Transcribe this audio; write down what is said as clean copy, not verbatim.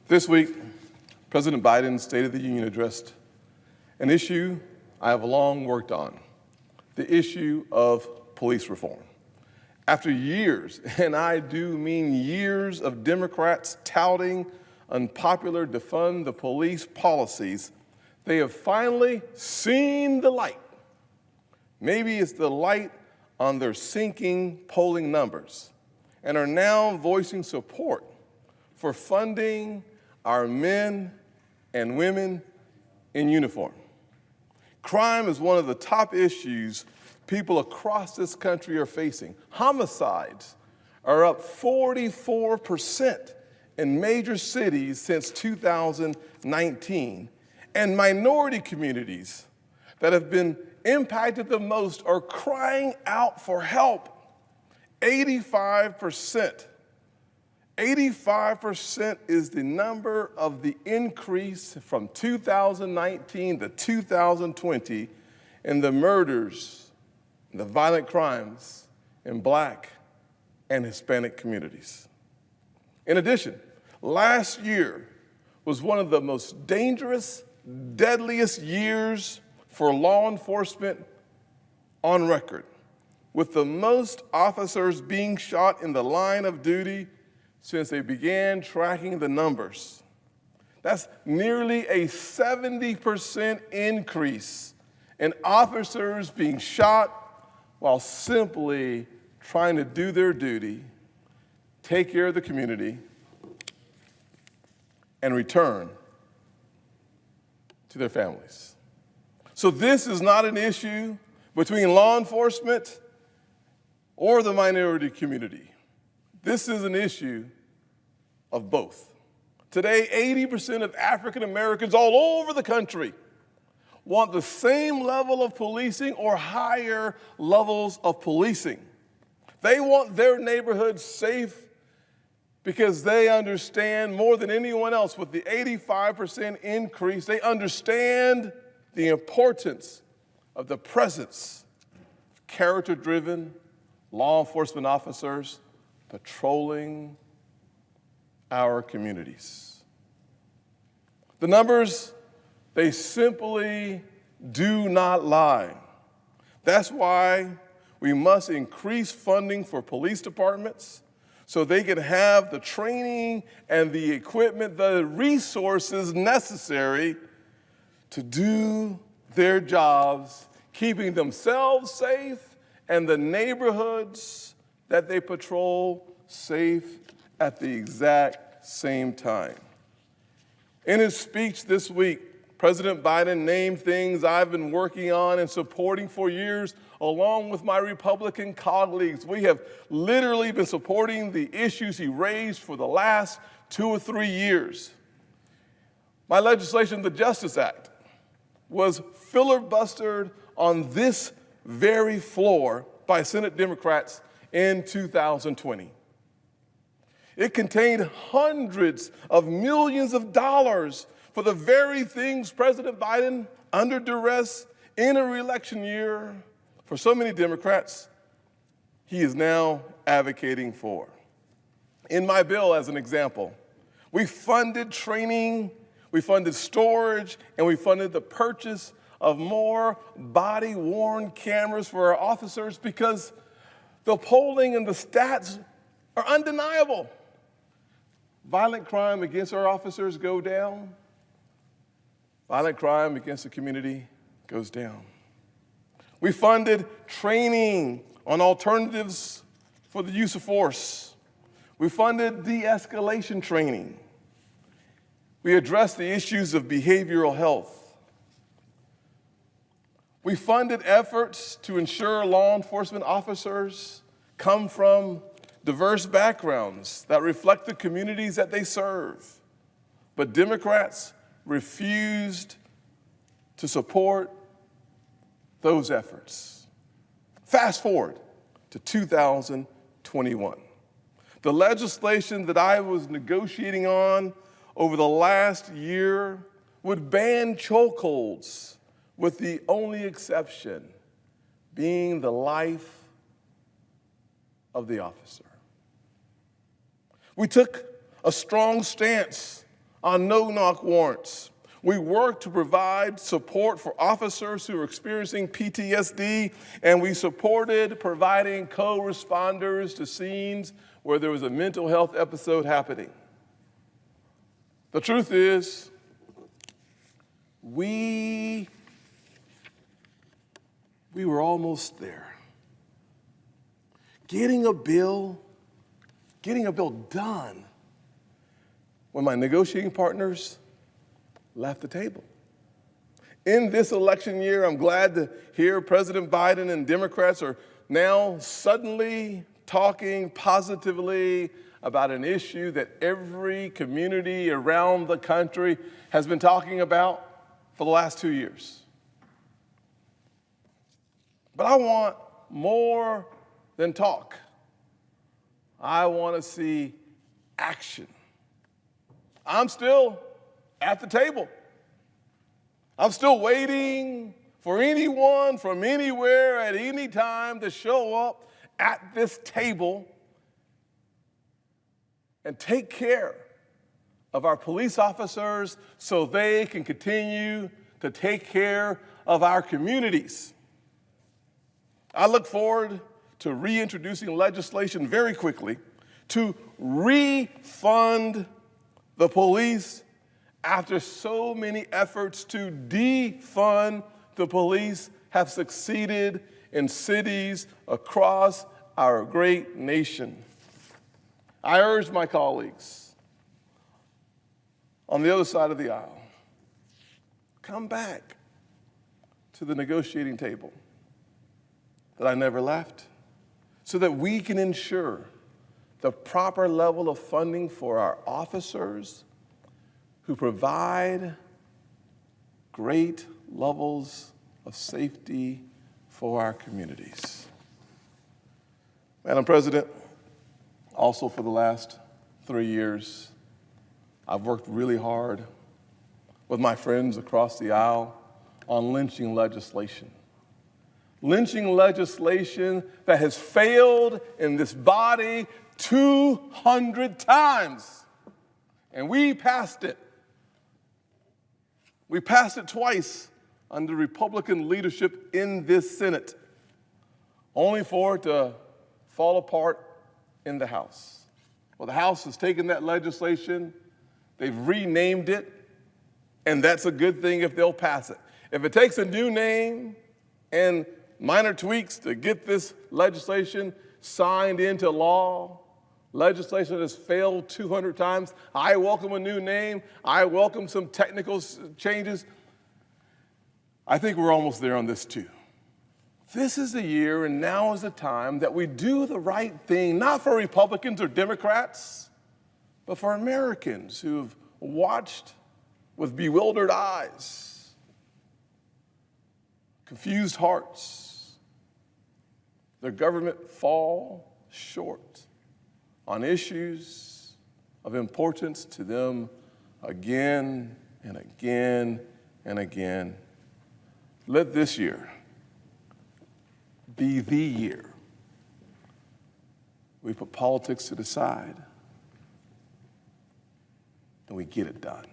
This week, President Biden's State of the Union addressed an issue I have long worked on, the issue of police reform. After years, and I do mean years, of Democrats touting unpopular defund the police policies, they have finally seen the light. Maybe it's the light on their sinking polling numbers, and are now voicing support for funding our men and women in uniform. Crime is one of the top issues people across this country are facing. Homicides are up 44% in major cities since 2019. And minority communities that have been impacted the most are crying out for help. 85% is the number of the increase from 2019 to 2020 in the murders, the violent crimes in Black and Hispanic communities. In addition, last year was one of the most dangerous, deadliest years for law enforcement on record, with the most officers being shot in the line of duty since they began tracking the numbers. That's nearly a 70% increase in officers being shot while simply trying to do their duty, take care of the community, and return to their families. So this is not an issue between law enforcement or the minority community. This is an issue of both. Today, 80% of African Americans all over the country want the same level of policing or higher levels of policing. They want their neighborhoods safe because they understand more than anyone else, with the 85% increase, they understand the importance of the presence of character-driven law enforcement officers patrolling our communities. The numbers, they simply do not lie. That's why we must increase funding for police departments so they can have the training and the equipment, the resources necessary to do their jobs, keeping themselves safe and the neighborhoods that they patrol safe at the exact same time. In his speech this week, President Biden named things I've been working on and supporting for years, along with my Republican colleagues. We have literally been supporting the issues he raised for the last 2 or 3 years. My legislation, the Justice Act, was filibustered on this very floor by Senate Democrats in 2020. It contained hundreds of millions of dollars for the very things President Biden, under duress, in a re-election year, for so many Democrats, he is now advocating for. In my bill, as an example, we funded training, we funded storage, and we funded the purchase of more body-worn cameras for our officers because the polling and the stats are undeniable. Violent crime against our officers go down. Violent crime against the community goes down. We funded training on alternatives for the use of force. We funded de-escalation training. We addressed the issues of behavioral health. We funded efforts to ensure law enforcement officers come from diverse backgrounds that reflect the communities that they serve. But Democrats refused to support those efforts. Fast forward to 2021. The legislation that I was negotiating on over the last year would ban chokeholds, with the only exception being the life of the officer. We took a strong stance on no-knock warrants. We work to provide support for officers who are experiencing PTSD, and we supported providing co-responders to scenes where there was a mental health episode happening. The truth is, we were almost there. Getting a bill done when my negotiating partners left the table. In this election year, I'm glad to hear President Biden and Democrats are now suddenly talking positively about an issue that every community around the country has been talking about for the last 2 years. But I want more than talk. I want to see action. I'm still at the table. I'm still waiting for anyone from anywhere at any time to show up at this table and take care of our police officers so they can continue to take care of our communities. I look forward to reintroducing legislation very quickly to refund the police after so many efforts to defund the police have succeeded in cities across our great nation. I urge my colleagues on the other side of the aisle, come back to the negotiating table that I never left so that we can ensure the proper level of funding for our officers who provide great levels of safety for our communities. Madam President, also for the last 3 years, I've worked really hard with my friends across the aisle on lynching legislation. Lynching legislation that has failed in this body 200 times. And we passed it. We passed it twice under Republican leadership in this Senate, only for it to fall apart in the House. Well, the House has taken that legislation, they've renamed it, and that's a good thing if they'll pass it. If it takes a new name and minor tweaks to get this legislation signed into law, legislation that has failed 200 times, I welcome a new name. I welcome some technical changes. I think we're almost there on this too. This is the year and now is the time that we do the right thing, not for Republicans or Democrats, but for Americans who've watched with bewildered eyes, confused hearts, their government fall short on issues of importance to them again and again and again. Let this year be the year we put politics to the side and we get it done.